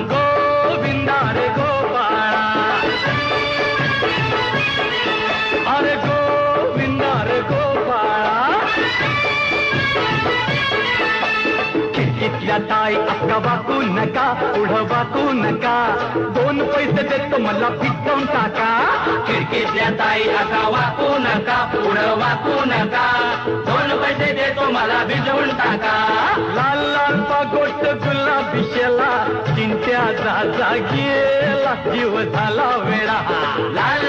गोविंदा रे गोपाळा अरे गोविंदा रे गोपाळा खिडकीतल्या ताई अक्का वाकू नका पुढं वाकू नका 2 पैसे देतो मला पिटवून टाका खिडकीतल्या ताई अका वाकू नका पुढं वाकू नका 2 पैसे देतो मला भिजवून टाका लाल लाल पागोट गुलाबी शेला चिंट्या जा गेला जीव झाला वेळा लाल